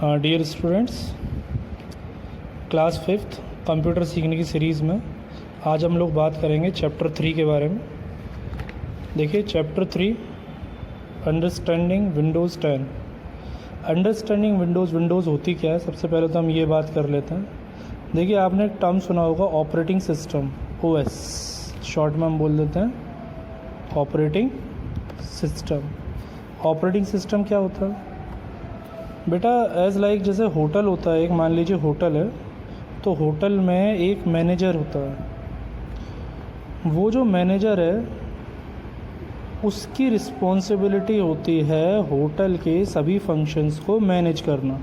Dear students, class 5th computer सीखने की series में आज हम लोग बात करेंगे चैप्टर 3 के बारे में। देखिए chapter 3 understanding Windows 10। Understanding Windows होती क्या है, सबसे पहले तो हम ये बात कर लेते हैं। देखिए आपने एक टर्म सुना होगा ऑपरेटिंग सिस्टम, OS शॉर्ट में हम बोल देते हैं ऑपरेटिंग सिस्टम। ऑपरेटिंग सिस्टम क्या होता है बेटा? एज़ लाइक जैसे होटल होता है, एक मान लीजिए होटल है, तो होटल में एक मैनेजर होता है। वो जो मैनेजर है उसकी रिस्पॉन्सिबिलिटी होती है होटल के सभी फंक्शंस को मैनेज करना।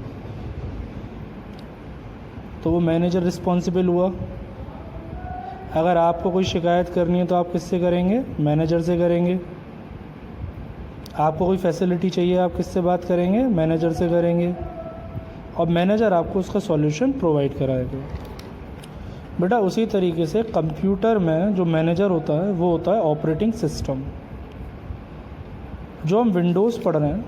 तो वो मैनेजर रिस्पॉन्सिबल हुआ। अगर आपको कोई शिकायत करनी है तो आप किससे करेंगे? मैनेजर से करेंगे। आपको कोई फैसिलिटी चाहिए, आप किससे बात करेंगे? मैनेजर से करेंगे, और मैनेजर आपको उसका सॉल्यूशन प्रोवाइड कराएगा। बेटा उसी तरीके से कंप्यूटर में जो मैनेजर होता है वो होता है ऑपरेटिंग सिस्टम। जो हम विंडोज़ पढ़ रहे हैं,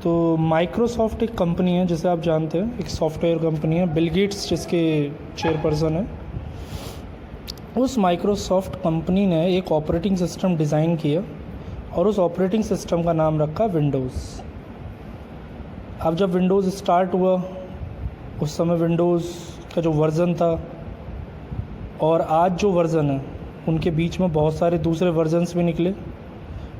तो माइक्रोसॉफ्ट एक कंपनी है जिसे आप जानते हैं, एक सॉफ्टवेयर कंपनी है, बिल गेट्स जिसके चेयरपर्सन है। उस माइक्रोसॉफ्ट कंपनी ने एक ऑपरेटिंग सिस्टम डिज़ाइन किया और उस ऑपरेटिंग सिस्टम का नाम रखा विंडोज़। अब जब विंडोज़ स्टार्ट हुआ उस समय विंडोज़ का जो वर्ज़न था और आज जो वर्ज़न है उनके बीच में बहुत सारे दूसरे वर्जन्स भी निकले।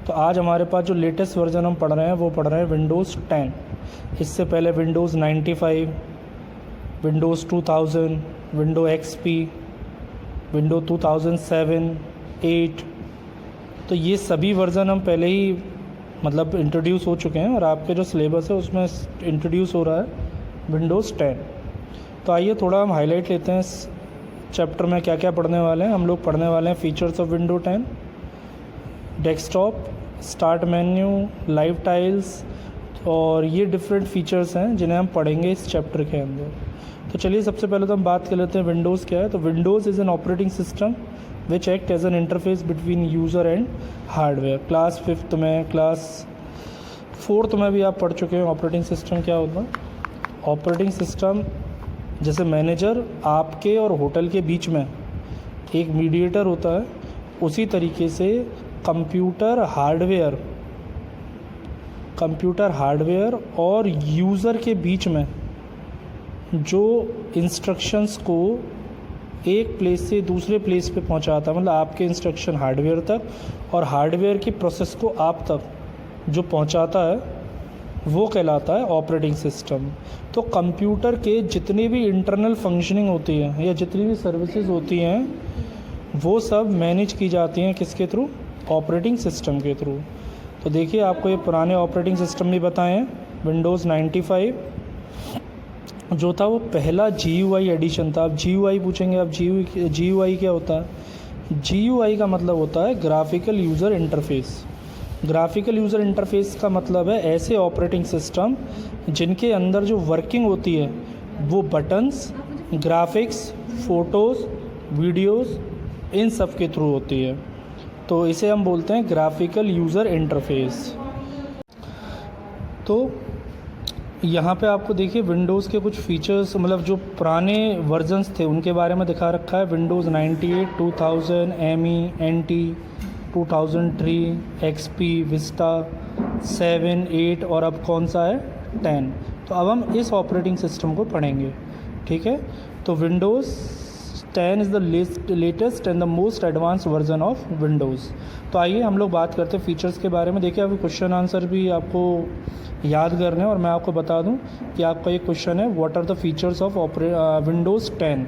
तो आज हमारे पास जो लेटेस्ट वर्ज़न हम पढ़ रहे हैं वो पढ़ रहे हैं विंडोज़ 10। इससे पहले Windows 95, Windows 2000, window XP, window 2007, 8। तो ये सभी वर्ज़न हम पहले ही मतलब इंट्रोड्यूस हो चुके हैं और आपके जो सिलेबस है उसमें इंट्रोड्यूस हो रहा है विंडोज़ 10। तो आइए थोड़ा हम हाईलाइट लेते हैं इस चैप्टर में क्या क्या पढ़ने वाले हैं। हम लोग पढ़ने वाले हैं features of window 10, desktop, start menu, live tiles, और ये डिफरेंट फीचर्स हैं जिन्हें हम पढ़ेंगे इस चैप्टर के अंदर। तो चलिए सबसे पहले तो हम बात कर लेते हैं विंडोज़ क्या है। तो Windows is an operating system which act as an interface between user and hardware. Class 5th में, क्लास 4th में भी आप पढ़ चुके हैं ऑपरेटिंग सिस्टम क्या होता है। ऑपरेटिंग सिस्टम जैसे मैनेजर आपके और होटल के बीच में एक मीडिएटर होता है, उसी तरीके से कंप्यूटर हार्डवेयर और यूज़र के बीच में जो इंस्ट्रक्शंस को एक प्लेस से दूसरे प्लेस पे पहुंचाता है, मतलब आपके इंस्ट्रक्शन हार्डवेयर तक और हार्डवेयर की प्रोसेस को आप तक जो पहुंचाता है वो कहलाता है ऑपरेटिंग सिस्टम। तो कंप्यूटर के जितनी भी इंटरनल फंक्शनिंग होती है या जितनी भी सर्विसेज होती हैं वो सब मैनेज की जाती हैं किसके थ्रू? ऑपरेटिंग सिस्टम के थ्रू। तो देखिए आपको ये पुराने ऑपरेटिंग सिस्टम भी बताए हैं। विंडोज़ 95 जो था वो पहला GUI एडिशन था। अब GUI पूछेंगे, अब GUI क्या होता है? GUI का मतलब होता है graphical user interface. Graphical user interface का मतलब है ऐसे ऑपरेटिंग सिस्टम जिनके अंदर जो वर्किंग होती है वो बटन्स, ग्राफिक्स, फ़ोटोज़, वीडियोज़, इन सब के थ्रू होती है। तो इसे हम बोलते हैं ग्राफिकल यूज़र इंटरफेस। तो यहाँ पे आपको देखिए विंडोज़ के कुछ फीचर्स, मतलब जो पुराने वर्जन्स थे उनके बारे में दिखा रखा है। Windows 98, 2000, ME, NT, 2003, XP, Vista, 7, 8 और अब कौन सा है? 10। तो अब हम इस ऑपरेटिंग सिस्टम को पढ़ेंगे, ठीक है। तो Windows 10 is the latest and the most advance version of Windows. तो आइए हम लोग बात करते हैं फीचर्स के बारे में। देखिए अभी क्वेश्चन आंसर भी आपको याद करने हैं और मैं आपको बता दूं कि आपका ये क्वेश्चन है what are the features of Windows 10।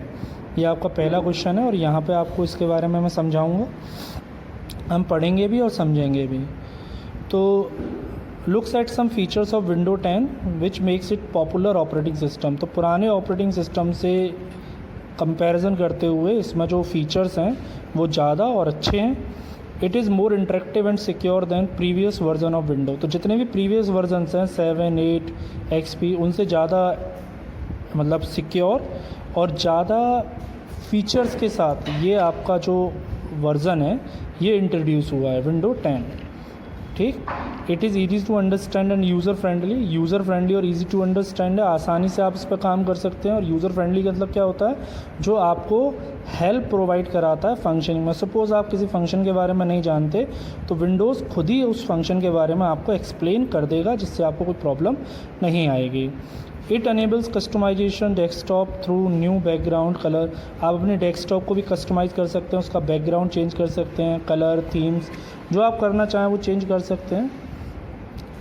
ये आपका पहला क्वेश्चन है और यहाँ पे आपको इसके बारे में मैं समझाऊंगा, हम पढ़ेंगे भी और समझेंगे भी। तो looks at some features of window 10 which makes it popular operating system. तो पुराने ऑपरेटिंग सिस्टम से कंपैरिजन करते हुए इसमें जो फीचर्स हैं वो ज़्यादा और अच्छे हैं। It is more interactive and secure than previous version of window. तो जितने भी प्रीवियस वर्जन्स हैं 7, 8, XP, उनसे ज़्यादा मतलब सिक्योर और ज़्यादा फीचर्स के साथ ये आपका जो वर्ज़न है ये इंट्रोड्यूस हुआ है विंडो 10, ठीक। It is easy to understand and user friendly और ईजी टू अंडरस्टैंड है, आसानी से आप इस पर काम कर सकते हैं। और यूज़र फ्रेंडली का मतलब क्या होता है, जो आपको हेल्प प्रोवाइड कराता है फंक्शनिंग में। सपोज़ आप किसी फंक्शन के बारे में नहीं जानते तो विंडोज़ खुद ही उस फंक्शन के बारे में आपको एक्सप्लेन कर देगा, जिससे आपको कोई प्रॉब्लम नहीं आएगी। It enables customization desktop through new background colour. आप अपने डेस्कटॉप को भी कस्टमाइज़ कर सकते हैं, उसका बैकग्राउंड चेंज कर सकते हैं, कलर थीम्स जो आप करना चाहें वो चेंज कर सकते हैं।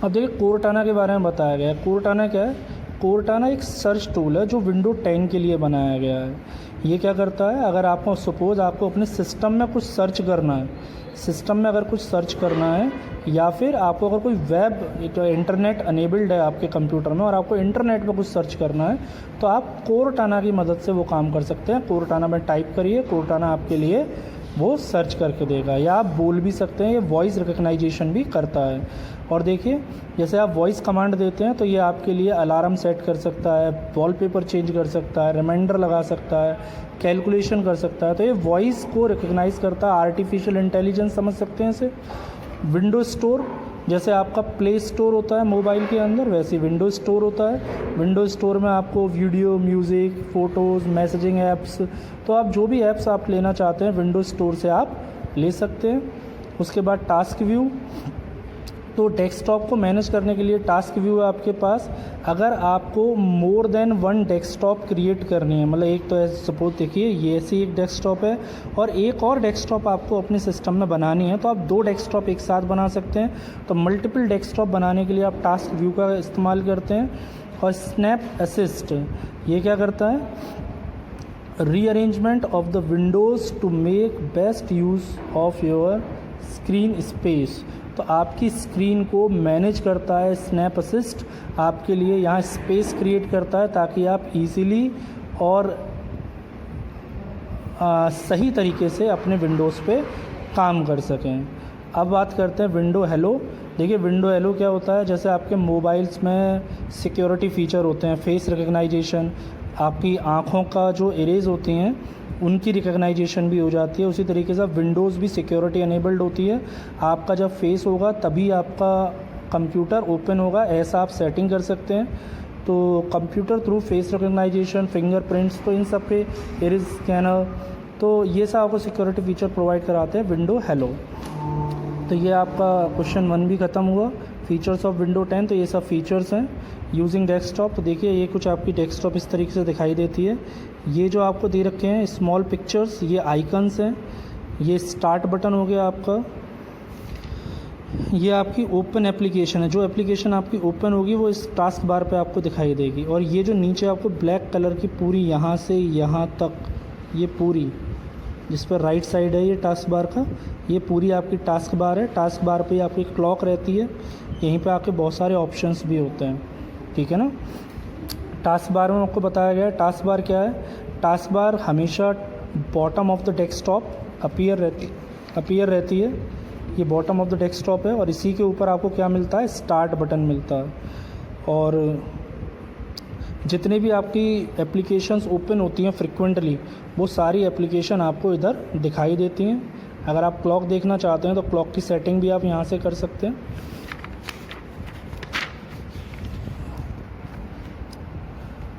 अब देखिए कोर्टाना के बारे में बताया गया है। कोर्टाना क्या है, कोर्टाना एक सर्च टूल है जो विंडो 10 के लिए बनाया गया है। ये क्या करता है, अगर आपको सपोज़ आपको अपने सिस्टम में कुछ सर्च करना है, सिस्टम में अगर कुछ सर्च करना है, या फिर आपको अगर कोई वेब इंटरनेट अनेबल्ड है आपके कंप्यूटर में और आपको इंटरनेट पे कुछ सर्च करना है, तो आप कोर्टाना की मदद से वो काम कर सकते हैं। कोर्टाना में टाइप करिए, कोर्टाना आपके लिए वो सर्च करके देगा। या आप बोल भी सकते हैं, ये वॉइस रिकग्नाइजेशन भी करता है। और देखिए जैसे आप वॉइस कमांड देते हैं तो ये आपके लिए अलार्म सेट कर सकता है, वॉलपेपर चेंज कर सकता है, रिमाइंडर लगा सकता है, कैलकुलेशन कर सकता है। तो ये वॉइस को रिकग्नाइज़ करता है, आर्टिफिशियल इंटेलिजेंस समझ सकते हैं इसे। विंडो स्टोर, जैसे आपका प्ले स्टोर होता है मोबाइल के अंदर, वैसे विंडो स्टोर होता है। विंडो स्टोर में आपको video, music, photos, messaging apps, तो आप जो भी ऐप्स आप लेना चाहते हैं विंडो स्टोर से आप ले सकते हैं। उसके बाद टास्क व्यू, तो डेस्कटॉप को मैनेज करने के लिए टास्क व्यू है आपके पास। अगर आपको more than one desktop create करनी है, मतलब एक तो ऐसे सपोज देखिए ये ऐसी एक डेस्कटॉप है और एक और डेस्कटॉप आपको अपने सिस्टम में बनानी है, तो आप 2 डेस्कटॉप एक साथ बना सकते हैं। तो मल्टीपल डेस्कटॉप बनाने के लिए आप टास्क व्यू का इस्तेमाल करते हैं। और स्नैप असिस्ट ये क्या करता है, rearrangement of the Windows to make best use of your screen space. तो आपकी स्क्रीन को मैनेज करता है स्नैप असिस्ट, आपके लिए यहाँ स्पेस क्रिएट करता है ताकि आप इजीली और सही तरीके से अपने विंडोज़ पे काम कर सकें। अब बात करते हैं विंडो हेलो। देखिए विंडो हेलो क्या होता है, जैसे आपके मोबाइल्स में सिक्योरिटी फ़ीचर होते हैं, फेस रिकग्नाइजेशन, आपकी आँखों का जो इरेज होती हैं उनकी रिकग्नाइजेशन भी हो जाती है। उसी तरीके से विंडोज़ भी सिक्योरिटी अनेबल्ड होती है। आपका जब फेस होगा तभी आपका कंप्यूटर ओपन होगा, ऐसा आप सेटिंग कर सकते हैं। तो computer through face recognisation, fingerprints, तो इन सब पे इरेज स्कैनर, तो ये सब आपको सिक्योरिटी फीचर प्रोवाइड कराते हैं विंडो हेलो। तो ये आपका क्वेश्चन 1 भी ख़त्म हुआ, फीचर्स ऑफ विंडो 10। तो ये सब फीचर्स हैं यूजिंग डेस्कटॉप। तो देखिए ये कुछ आपकी डेस्कटॉप इस तरीके से दिखाई देती है। ये जो आपको दे रखे हैं स्मॉल पिक्चर्स, ये आइकन्स हैं। ये स्टार्ट बटन हो गया आपका। ये आपकी ओपन एप्लीकेशन है, जो एप्लीकेशन आपकी ओपन होगी वो इस टास्क बार पे आपको दिखाई देगी। और ये जो नीचे आपको ब्लैक कलर की पूरी यहाँ से यहाँ तक ये पूरी, जिस पर राइट साइड है ये टास्क बार का, ये पूरी आपकी टास्क बार है। टास्क बार पे आपकी क्लॉक रहती है, यहीं पे आपके बहुत सारे ऑप्शंस भी होते हैं, ठीक है ना। टास्क बार में आपको बताया गया है, टास्क बार क्या है। टास्क बार हमेशा bottom of the desktop appear रहती है। ये बॉटम ऑफ द डेस्कटॉप है और इसी के ऊपर आपको क्या मिलता है, स्टार्ट बटन मिलता है। और जितने भी आपकी एप्लीकेशंस ओपन होती हैं फ्रिक्वेंटली, वो सारी एप्लीकेशन आपको इधर दिखाई देती हैं। अगर आप क्लॉक देखना चाहते हैं तो क्लॉक की सेटिंग भी आप यहाँ से कर सकते हैं।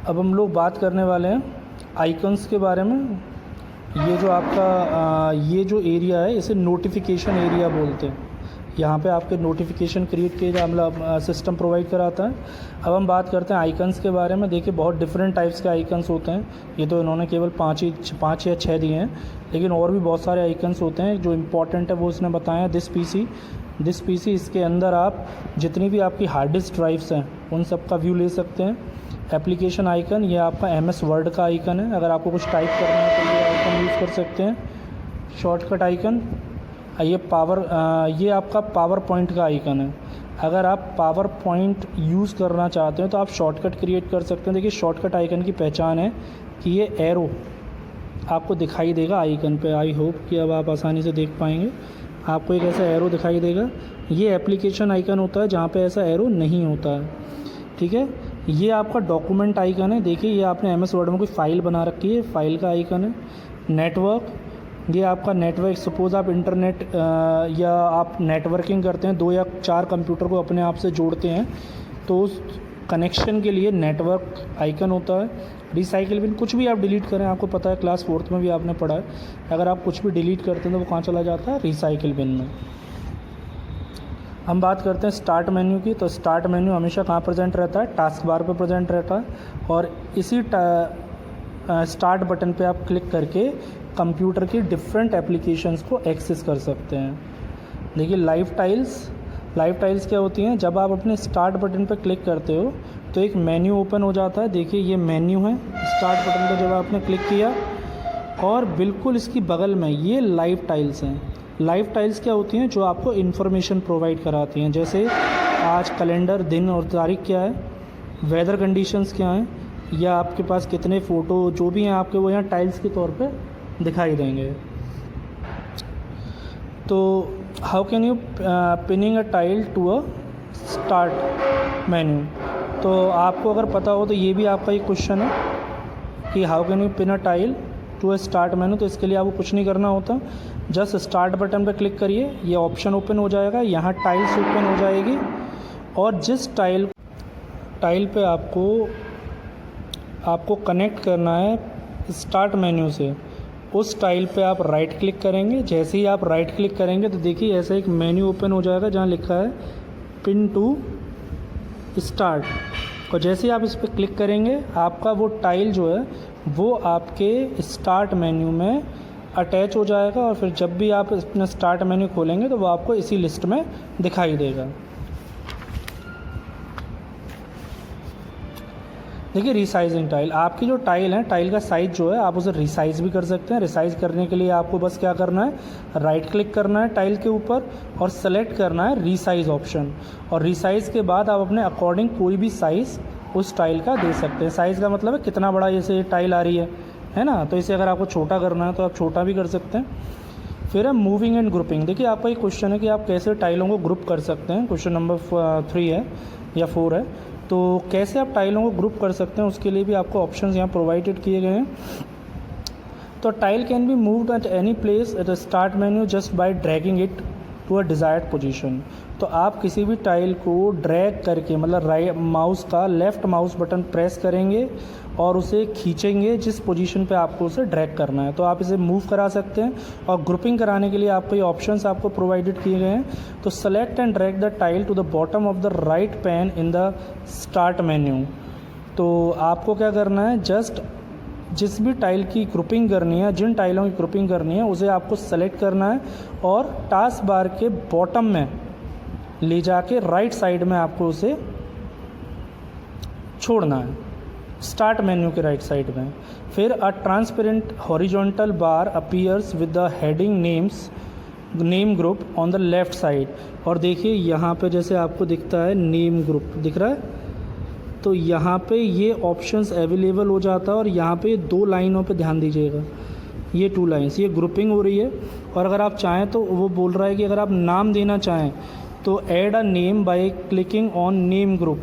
अब हम लोग बात करने वाले हैं आइकन्स के बारे में। ये जो आपका ये जो एरिया है इसे नोटिफिकेशन एरिया बोलते हैं। यहाँ पे आपके नोटिफिकेशन क्रिएट किए जा मतलब सिस्टम प्रोवाइड कराता है। अब हम बात करते हैं आइकन्स के बारे में। देखिए बहुत डिफरेंट टाइप्स के आइकन्स होते हैं। ये तो इन्होंने केवल 5 या 6 दिए हैं, लेकिन और भी बहुत सारे आइकन्स होते हैं। जो इम्पोर्टेंट है वो उसने बताया। दिस पीसी, इसके अंदर आप जितनी भी आपकी हार्ड डिस्क ड्राइव्स हैं उन सब का व्यू ले सकते हैं। एप्लीकेशन आइकन, ये आपका MS वर्ड का आइकन है। अगर आपको कुछ टाइप करना है तो ये आइकन यूज़ कर सकते हैं। शॉर्टकट आइकन, ये आपका पावर पॉइंट का आइकन है। अगर आप पावर पॉइंट यूज़ करना चाहते हैं तो आप शॉर्टकट क्रिएट कर सकते हैं। देखिए शॉर्टकट आइकन की पहचान है कि ये एरो आपको दिखाई देगा आइकन पे। आई होप कि अब आप आसानी से देख पाएंगे। आपको एक ऐसा एरो दिखाई देगा। ये एप्लीकेशन आइकन होता है जहाँ पे ऐसा एरो नहीं होता है, ठीक है। ये आपका डॉक्यूमेंट आइकन है। देखिए ये आपने MS वर्ड में कोई फ़ाइल बना रखी है, फाइल का आइकन है। नेटवर्क, ये आपका नेटवर्क, सपोज़ आप इंटरनेट या आप नेटवर्किंग करते हैं, 2 या 4 कंप्यूटर को अपने आप से जोड़ते हैं, तो उस कनेक्शन के लिए नेटवर्क आइकन होता है। रिसाइकिल बिन, कुछ भी आप डिलीट करें, आपको पता है क्लास 4th में भी आपने पढ़ा है, अगर आप कुछ भी डिलीट करते हैं तो वो कहाँ चला जाता है, रिसाइकिल बिन में। हम बात करते हैं स्टार्ट मेन्यू की। तो स्टार्ट मेन्यू हमेशा कहाँ प्रेजेंट रहता है, टास्क बार पे प्रेजेंट रहता है, और इसी स्टार्ट बटन पे आप क्लिक करके कंप्यूटर की डिफरेंट एप्लीकेशंस को एक्सेस कर सकते हैं। देखिए लाइव टाइल्स क्या होती हैं, जब आप अपने स्टार्ट बटन पर क्लिक करते हो तो एक मेन्यू ओपन हो जाता है। देखिए ये मेन्यू है, स्टार्ट बटन पर जब आपने क्लिक किया, और बिल्कुल इसकी बगल में ये लाइव टाइल्स हैं। लाइव टाइल्स क्या होती हैं, जो आपको इन्फॉर्मेशन प्रोवाइड कराती हैं, जैसे आज कैलेंडर, दिन और तारीख क्या है, वेदर कंडीशंस क्या हैं, या आपके पास कितने फ़ोटो जो भी हैं आपके, वो यहाँ टाइल्स के तौर पे दिखाई देंगे। तो how can you pinning a tile to a start menu. तो आपको अगर पता हो तो ये भी आपका एक क्वेश्चन है कि how can you pin a tile to a start menu. तो इसके लिए आपको कुछ नहीं करना होता, जस्ट स्टार्ट बटन पर क्लिक करिए, ये ऑप्शन ओपन हो जाएगा, यहाँ टाइल्स ओपन हो जाएगी, और जिस टाइल पे आपको कनेक्ट करना है स्टार्ट मेन्यू से, उस टाइल पे आप राइट क्लिक करेंगे। जैसे ही आप राइट क्लिक करेंगे तो देखिए ऐसा एक मेन्यू ओपन हो जाएगा जहाँ लिखा है पिन टू स्टार्ट, और जैसे ही आप इस पर क्लिक करेंगे आपका वो टाइल जो है वो आपके स्टार्ट मेन्यू में अटैच हो जाएगा, और फिर जब भी आप अपना स्टार्ट मेन्यू खोलेंगे तो वो आपको इसी लिस्ट में दिखाई देगा। देखिए रिसाइजिंग टाइल, आपकी जो टाइल है, टाइल का साइज़ जो है आप उसे रिसाइज भी कर सकते हैं। रिसाइज करने के लिए आपको बस क्या करना है, राइट क्लिक करना है टाइल के ऊपर और सेलेक्ट करना है रिसाइज ऑप्शन, और रिसाइज के बाद आप अपने अकॉर्डिंग कोई भी साइज़ उस टाइल का दे सकते हैं। साइज़ का मतलब है कितना बड़ा जैसे ये टाइल आ रही है ना, तो इसे अगर आपको छोटा करना है तो आप छोटा भी कर सकते हैं। फिर है मूविंग एंड ग्रुपिंग। देखिए आपका एक क्वेश्चन है कि आप कैसे टाइलों को ग्रुप कर सकते हैं, क्वेश्चन नंबर 3 है या 4 है। तो कैसे आप टाइलों को ग्रुप कर सकते हैं, उसके लिए भी आपको ऑप्शंस यहाँ प्रोवाइडेड किए गए हैं। तो tile can be moved at any place at a start menu just by dragging it to a desired position. तो आप किसी भी टाइल को ड्रैग करके, मतलब राइट माउस का लेफ़्ट माउस बटन प्रेस करेंगे और उसे खींचेंगे जिस पोजीशन पे आपको उसे ड्रैग करना है, तो आप इसे मूव करा सकते हैं। और ग्रुपिंग कराने के लिए आपको ये ऑप्शंस आपको प्रोवाइडेड किए गए हैं। तो select and drag the tile to the bottom of the right pane in the start menu. तो आपको क्या करना है, जस्ट जिस भी टाइल की ग्रुपिंग करनी है, जिन टाइलों की ग्रुपिंग करनी है, उसे आपको सेलेक्ट करना है और टास्क बार के बॉटम में ले जाके राइट साइड में आपको उसे छोड़ना है, स्टार्ट मेन्यू के राइट साइड में। फिर a transparent horizontal bar appears with the heading name group on the left side. और देखिए यहाँ पे जैसे आपको दिखता है नेम ग्रुप दिख रहा है, तो यहाँ पे ये ऑप्शंस अवेलेबल हो जाता है। और यहाँ पे 2 लाइनों पे ध्यान दीजिएगा, ये 2 लाइन्स, ये ग्रुपिंग हो रही है। और अगर आप चाहें तो वो बोल रहा है कि अगर आप नाम देना चाहें तो add a name by clicking on name group.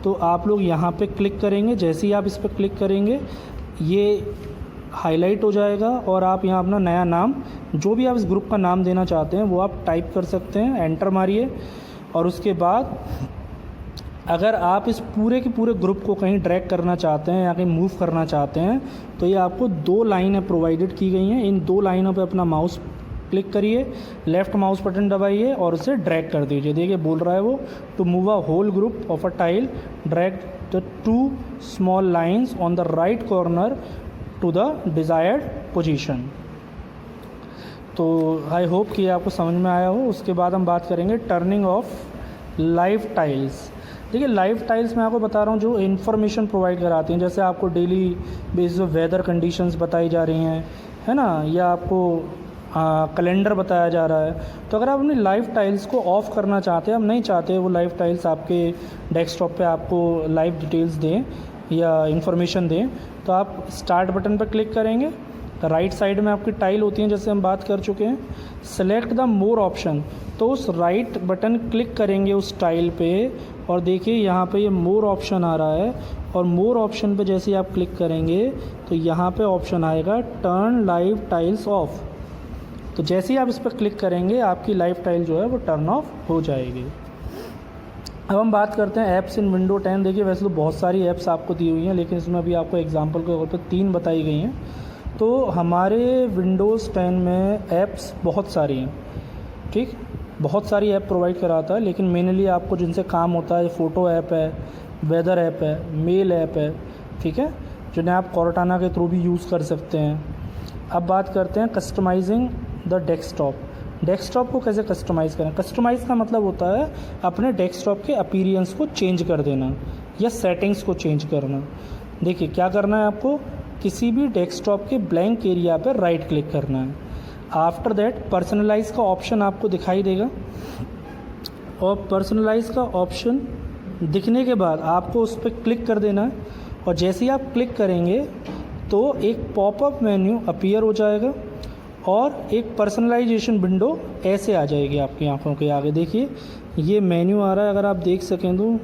तो आप लोग यहाँ पे क्लिक करेंगे, जैसे ही आप इस पर क्लिक करेंगे ये हाईलाइट हो जाएगा और आप यहाँ अपना नया नाम, जो भी आप इस ग्रुप का नाम देना चाहते हैं वो आप टाइप कर सकते हैं, एंटर मारिए। और उसके बाद अगर आप इस पूरे के पूरे ग्रुप को कहीं ड्रैग करना चाहते हैं या कहीं मूव करना चाहते हैं तो ये आपको 2 लाइनें प्रोवाइडेड की गई हैं। इन 2 लाइनों पे अपना माउस क्लिक करिए, लेफ़्ट माउस बटन दबाइए और उसे ड्रैग कर दीजिए। देखिए बोल रहा है वो, to move a whole group of a tile drag the 2 small lines on the right corner to the desired position. तो आई होप कि आपको समझ में आया हो। उसके बाद हम बात करेंगे टर्निंग ऑफ लाइव टाइल्स। देखिए लाइव टाइल्स मैं आपको बता रहा हूँ जो इन्फॉर्मेशन प्रोवाइड कराती हैं, जैसे आपको डेली बेसिस वेदर कंडीशंस बताई जा रही हैं, है ना, या आपको कैलेंडर बताया जा रहा है। तो अगर आप अपनी लाइव टाइल्स को ऑफ़ करना चाहते हैं, आप नहीं चाहते वो लाइव टाइल्स आपके डेस्कटॉप पे आपको लाइव डिटेल्स दें या इन्फॉर्मेशन दें, तो आप स्टार्ट बटन पर क्लिक करेंगे, राइट साइड में आपकी टाइल होती हैं जैसे हम बात कर चुके हैं। सेलेक्ट द मोर ऑप्शन, तो उस राइट बटन क्लिक करेंगे उस टाइल पे और देखिए यहाँ पे ये मोर ऑप्शन आ रहा है। और मोर ऑप्शन पे जैसे ही आप क्लिक करेंगे तो यहाँ पे ऑप्शन आएगा टर्न लाइव टाइल्स ऑफ। तो जैसे ही आप इस पर क्लिक करेंगे आपकी लाइफ टाइल जो है वो टर्न ऑफ हो जाएगी। अब हम बात करते हैं ऐप्स इन विंडो 10। देखिए वैसे तो बहुत सारी ऐप्स आपको दी हुई हैं, लेकिन इसमें अभी आपको एग्जांपल के तौर पे 3 बताई गई हैं। तो हमारे विंडोज़ 10 में ऐप्स बहुत सारी हैं, ठीक, बहुत सारी ऐप प्रोवाइड कराता है, लेकिन मेनली आपको जिनसे काम होता है फ़ोटो ऐप है, वेदर ऐप है, मेल ऐप है, ठीक है, जिन्हें आप कॉर्टाना के थ्रू भी यूज़ कर सकते हैं। अब बात करते हैं कस्टमाइजिंग द डेस्कटॉप। डेस्कटॉप को कैसे कस्टमाइज़ करें। कस्टमाइज़ का मतलब होता है अपने डेस्कटॉप के अपीयरेंस को चेंज कर देना या सेटिंग्स को चेंज करना। देखिए क्या करना है आपको, किसी भी डेस्कटॉप के ब्लैंक एरिया पर राइट क्लिक करना है। आफ्टर दैट पर्सनलाइज का ऑप्शन आपको दिखाई देगा, और पर्सनलाइज का ऑप्शन दिखने के बाद आपको उस पर क्लिक कर देना है, और जैसे ही आप क्लिक करेंगे तो एक पॉपअप मेन्यू अपीयर हो जाएगा और एक पर्सनलाइजेशन विंडो ऐसे आ जाएगी आपकी आंखों के आगे। देखिए ये मेन्यू आ रहा है, अगर आप देख सकें तो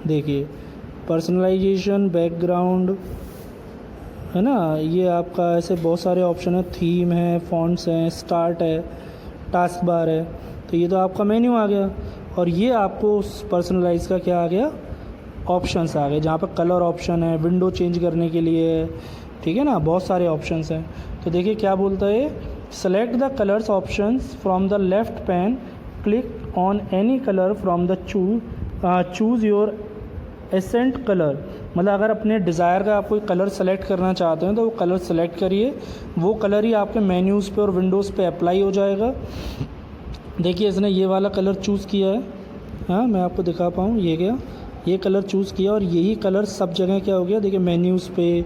देखिए पर्सनलाइजेशन, बैकग्राउंड है ना, ये आपका ऐसे बहुत सारे ऑप्शन है, थीम है, फॉन्ट्स हैं, स्टार्ट है, टास्क बार है। तो ये तो आपका मेन्यू आ गया, और ये आपको उस पर्सनलाइज का क्या आ गया, ऑप्शंस आ गए, जहाँ पर कलर ऑप्शन है, विंडो चेंज करने के लिए, ठीक है ना, बहुत सारे ऑप्शंस हैं। तो देखिए क्या बोलता है, select the colours options from the left pane, click on any colour from the choose your accent colour. मतलब अगर अपने डिज़ायर का आप कोई कलर सेलेक्ट करना चाहते हैं तो वो कलर सेलेक्ट करिए, वो कलर ही आपके मेन्यूज़ पे और विंडोज़ पे अप्लाई हो जाएगा। देखिए इसने ये वाला कलर चूज़ किया है, हाँ मैं आपको दिखा पाऊँ, ये क्या, ये कलर चूज़ किया, और यही कलर सब जगह क्या हो गया, देखिए मेन्यूज़ पे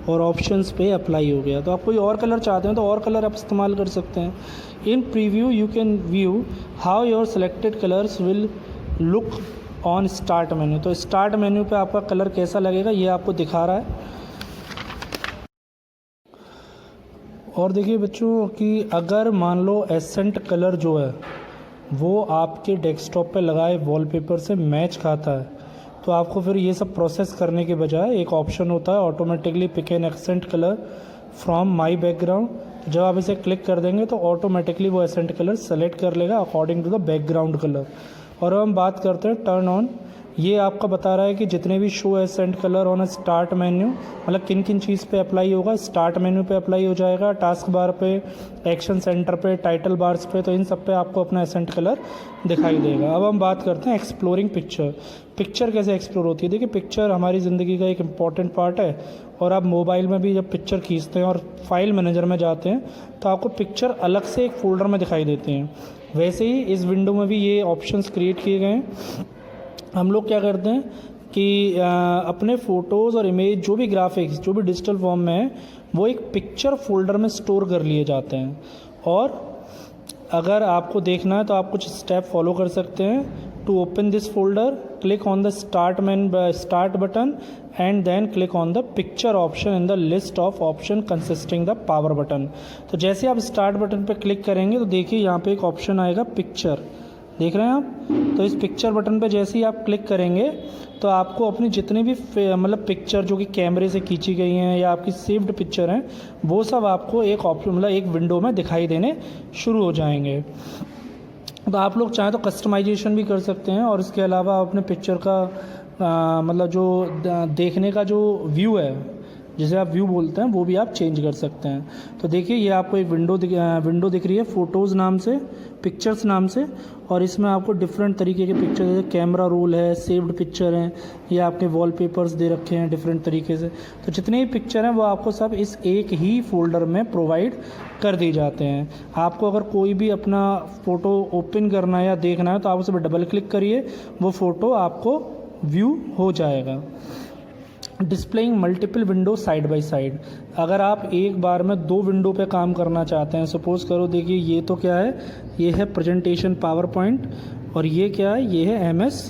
और ऑप्शंस पे अप्लाई हो गया। तो आप कोई और कलर चाहते हैं तो और कलर आप इस्तेमाल कर सकते हैं। In preview you can view how your selected colours will look on start menu. तो स्टार्ट मेन्यू पे आपका कलर कैसा लगेगा ये आपको दिखा रहा है। और देखिए बच्चों कि अगर मान लो एसेंट कलर जो है वो आपके डेस्कटॉप पे लगाए वॉलपेपर से मैच खाता है, तो आपको फिर ये सब प्रोसेस करने के बजाय एक ऑप्शन होता है automatically pick an accent colour from my background. तो जब आप इसे क्लिक कर देंगे तो ऑटोमेटिकली वो एसेंट कलर सेलेक्ट कर लेगा according to the background colour. और अब हम बात करते हैं टर्न ऑन। ये आपका बता रहा है कि जितने भी show accent colour on start menu, मतलब किन किन चीज़ पे अप्लाई होगा। स्टार्ट मेन्यू पे अप्लाई हो जाएगा, टास्क बार पे, एक्शन सेंटर पे, टाइटल बार्स पे, तो इन सब पे आपको अपना एसेंट कलर दिखाई देगा। अब हम बात करते हैं एक्सप्लोरिंग पिक्चर। पिक्चर कैसे एक्सप्लोर होती है। देखिए पिक्चर हमारी ज़िंदगी का एक इम्पॉर्टेंट पार्ट है, और आप मोबाइल में भी जब पिक्चर खींचते हैं और फाइल मैनेजर में जाते हैं तो आपको पिक्चर अलग से एक फ़ोल्डर में दिखाई देती हैं। वैसे ही इस विंडो में भी ये ऑप्शंस क्रिएट किए गए हैं। हम लोग क्या करते हैं कि अपने फ़ोटोज़ और इमेज जो भी ग्राफिक्स जो भी डिजिटल फॉर्म में है वो एक पिक्चर फोल्डर में स्टोर कर लिए जाते हैं। और अगर आपको देखना है तो आप कुछ स्टेप फॉलो कर सकते हैं। To open this folder click on the start button and then click on the picture option in the list of option consisting the power button. तो जैसे आप स्टार्ट बटन पर क्लिक करेंगे तो देखिए यहाँ पे एक ऑप्शन आएगा पिक्चर, देख रहे हैं आप। तो इस पिक्चर बटन पे जैसे ही आप क्लिक करेंगे तो आपको अपनी जितनी भी मतलब पिक्चर जो कि कैमरे से खींची गई हैं या आपकी सेव्ड पिक्चर हैं वो सब आपको एक ऑप्शन मतलब एक विंडो में दिखाई देने शुरू हो जाएंगे। तो आप लोग चाहें तो कस्टमाइजेशन भी कर सकते हैं, और इसके अलावा अपने पिक्चर का मतलब जो देखने का जो व्यू है जिसे आप व्यू बोलते हैं वो भी आप चेंज कर सकते हैं। तो देखिए ये आपको एक विंडो दिख रही है फ़ोटोज़ नाम से, पिक्चर्स नाम से, और इसमें आपको डिफरेंट तरीके के पिक्चर जैसे कैमरा रोल है, सेव्ड पिक्चर हैं, या आपके वॉलपेपर्स दे रखे हैं डिफरेंट तरीके से। तो जितने भी पिक्चर हैं वो आपको सब इस एक ही फोल्डर में प्रोवाइड कर दिए जाते हैं। आपको अगर कोई भी अपना फ़ोटो ओपन करना है या देखना है तो आप उस पर डबल क्लिक करिए, वो फ़ोटो आपको व्यू हो जाएगा। Displaying multiple window side by side. अगर आप एक बार में 2 विंडो पे काम करना चाहते हैं, सपोज़ करो देखिए ये तो क्या है, ये है प्रेजेंटेशन पावर पॉइंट, और ये क्या है, ये है MS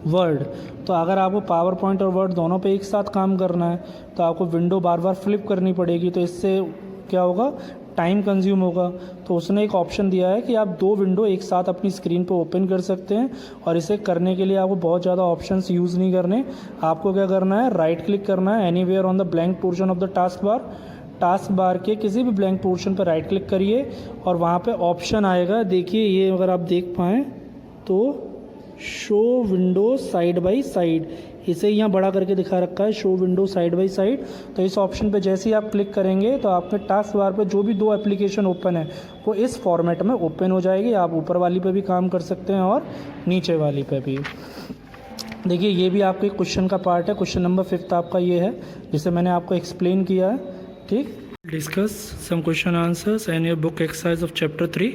वर्ड। तो अगर आपको पावर पॉइंट और वर्ड दोनों पे एक साथ काम करना है तो आपको विंडो बार बार फ्लिप करनी पड़ेगी, तो इससे क्या होगा, टाइम कंज्यूम होगा। तो उसने एक ऑप्शन दिया है कि आप 2 विंडो एक साथ अपनी स्क्रीन पे ओपन कर सकते हैं, और इसे करने के लिए आपको बहुत ज़्यादा ऑप्शंस यूज़ नहीं करने। आपको क्या करना है, राइट क्लिक करना है anywhere on the blank portion of the task bar, task bar के किसी भी ब्लैंक पोर्शन पर राइट क्लिक करिए और वहाँ पे ऑप्शन आएगा, देखिए ये अगर आप देख पाएँ तो show window side by side, इसे यहाँ बड़ा करके दिखा रखा है, show window side by side. तो इस ऑप्शन पे जैसे ही आप क्लिक करेंगे तो आपके टास्क बार पे जो भी दो एप्लीकेशन ओपन है वो इस फॉर्मेट में ओपन हो जाएगी। आप ऊपर वाली पे भी काम कर सकते हैं और नीचे वाली पे भी। देखिए ये भी आपके क्वेश्चन का पार्ट है, क्वेश्चन नंबर 5 आपका ये है जिसे मैंने आपको एक्सप्लेन किया है। ठीक, discuss some question answers and your book exercise of chapter 3।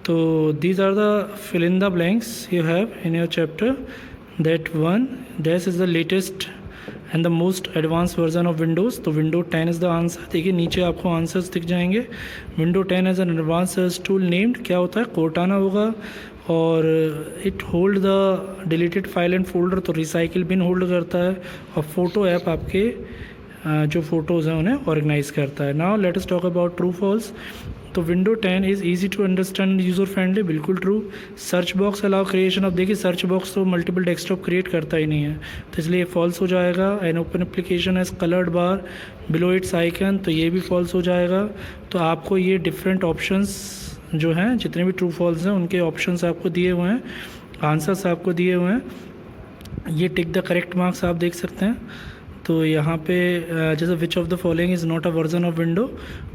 तो these are the fill in the blanks you have in your chapter. That one, dash is the latest and the most advance version of Windows. तो window 10 is the answer. देखिए नीचे आपको answers दिख जाएंगे। Window 10 as an advance search tool named, क्या होता है, Cortana होगा। और it hold the deleted file and folder, तो रिसाइकिल बिन होल्ड करता है। और फोटो ऐप आपके जो फ़ोटोज़ हैं उन्हें ऑर्गेनाइज करता है। Now let us talk about true false. तो window 10 is easy to understand, user friendly, बिल्कुल true. Search box allow creation of, देखिए सर्च बॉक्स तो मल्टीपल डेस्कटॉप क्रिएट करता ही नहीं है, तो इसलिए फॉल्स हो जाएगा। An open application has coloured bar below its icon, तो ये भी फॉल्स हो जाएगा। तो आपको ये डिफरेंट ऑप्शंस जो हैं, जितने भी ट्रू फॉल्स हैं उनके ऑप्शंस आपको दिए हुए हैं, आंसर्स आपको दिए हुए हैं। ये टिक द करेक्ट मार्क्स आप देख सकते हैं। तो यहाँ पे जैसे which of the following is not a version of window,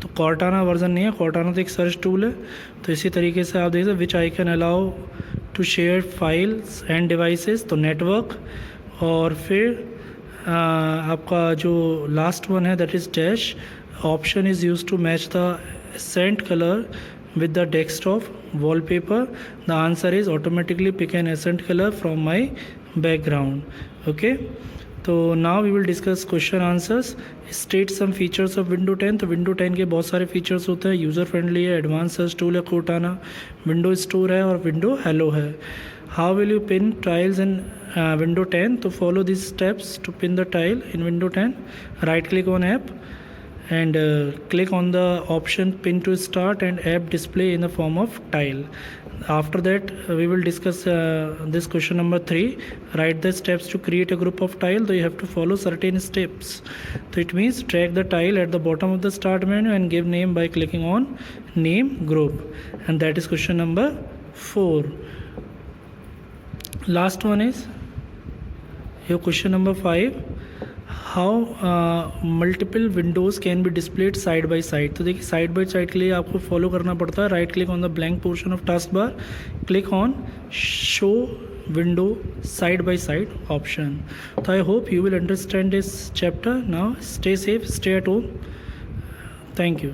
तो कॉर्टाना वर्जन नहीं है, कॉर्टाना तो एक सर्च टूल है। तो इसी तरीके से आप देख सकते which I can allow to share files and devices, तो नेटवर्क। और फिर आपका जो लास्ट वन है that is dash, option is use to match the accent colour with the desktop wallpaper. The answer is automatically pick an accent color from my background. Okay, तो now we will discuss question answers. State some features of Windows 10. तो Windows 10 के बहुत सारे features होते हैं, user friendly है, advance search tool है Cortana, window store है और विंडो हेलो है। How will you pin tiles in Windows 10? तो follow this steps to pin the tile in Windows 10. Right click on app and click on the option pin to start and app display in the form of tile. After that we will discuss this question number 3. Write the steps to create a group of tile. So you have to follow certain steps. So it means drag the tile at the bottom of the start menu and give name by clicking on name group, and that is question number 4. Last one is your question number 5. How multiple Windows can be displayed side by side. तो देखिए side by side के लिए आपको follow करना पड़ता है। Right click on the blank portion of task bar, click on show window side by side option. तो I hope you will understand this chapter. Now stay safe, stay at home. Thank you.